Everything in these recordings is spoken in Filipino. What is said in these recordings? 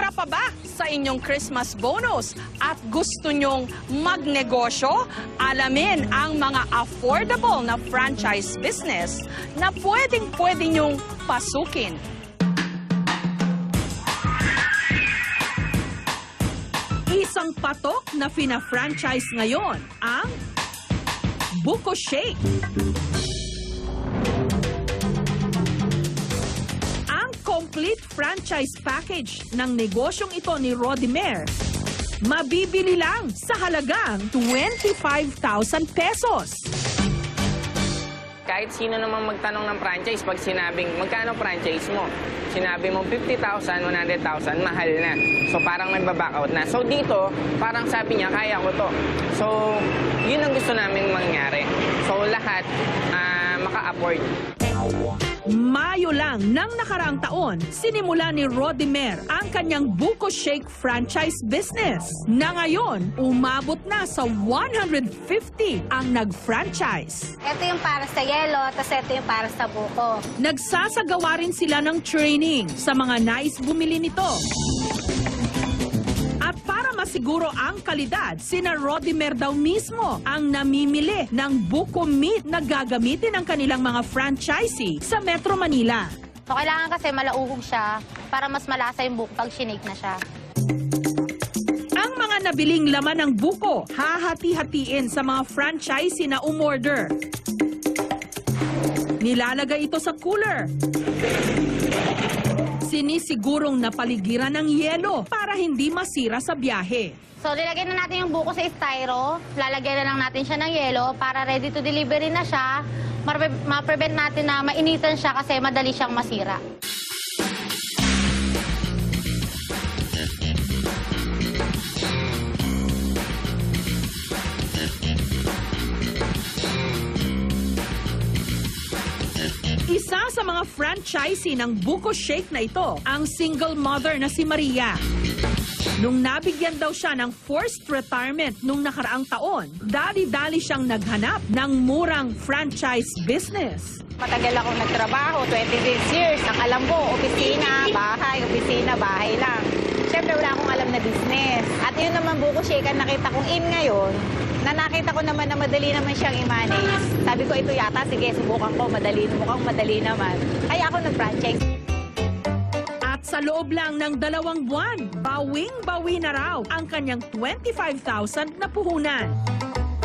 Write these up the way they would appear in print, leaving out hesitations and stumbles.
Titira pa ba sa inyong Christmas bonus at gusto nyong magnegosyo? Alamin ang mga affordable na franchise business na pwedeng-pwede nyong pasukin. Isang patok na fina-franchise ngayon ang Buko Shake. Ang complete franchise package ng negosyong ito ni Rodimer, mabibili lang sa halagang 25,000 pesos. Kahit sino naman magtanong ng franchise, pag sinabing, magkano franchise mo? Sinabi mo 50,000, 100,000, mahal na. So parang nagbaback out na. So dito, parang sabi niya, kaya ko to. So yun ang gusto namin mangyari. So lahat maka-afford. Mayo lang ng nakaraang taon, sinimula ni Rodimer ang kanyang Buko Shake franchise business na ngayon umabot na sa 150 ang nag-franchise. Ito yung para sa yelo, tapos ito yung para sa buko. Nagsasagawa rin sila ng training sa mga nais bumili nito. At para masiguro ang kalidad, sina Rodimer daw mismo ang namimili ng buko meat na gagamitin ng kanilang mga franchisee sa Metro Manila. So kailangan kasi malauhog siya para mas malasa yung buko pag shinake na siya. Ang mga nabiling laman ng buko, hahati-hatiin sa mga franchisee na umorder. Nilalagay ito sa cooler. Sinisigurong napaligiran ng yelo para hindi masira sa biyahe. So nilagay na natin yung buko sa styro, lalagyan na lang natin siya ng yelo para ready to delivery na siya. Ma-prevent natin na mainitan siya kasi madali siyang masira. Isa sa mga franchisee ng Buko Shake na ito, ang single mother na si Maria. Nung nabigyan daw siya ng forced retirement nung nakaraang taon, dali-dali siyang naghanap ng murang franchise business. Matagal akong nagtrabaho, 26 years. Ang alam ko, opisina, bahay lang. Siyempre, wala akong alam na business. At yun naman, Buko Shake, ang nakita kong in ngayon, na nakita ko naman na madali naman siyang i-manage. Sabi ko, ito yata, sige, subukan ko, mukhang madali naman. Kaya ako nag-franchise. At sa loob lang ng 2 buwan, bawing-bawi na raw ang kanyang 25,000 na puhunan.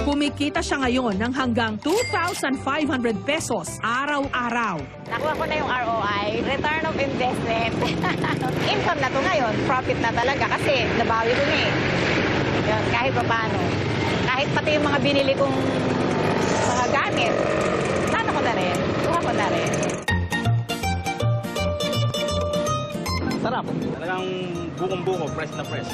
Kumikita siya ngayon ng hanggang 2,500 pesos araw-araw. Nakuha ko na yung ROI, return of investment. Income na to ngayon, profit na talaga kasi nabawi ko na eh. Yun, kahit pa paano. Kahit pati yung mga binili kong mga gamit, sana ko na rin, kuha ko na rin. Sarap. Talagang bukong-buko, fresh na fresh.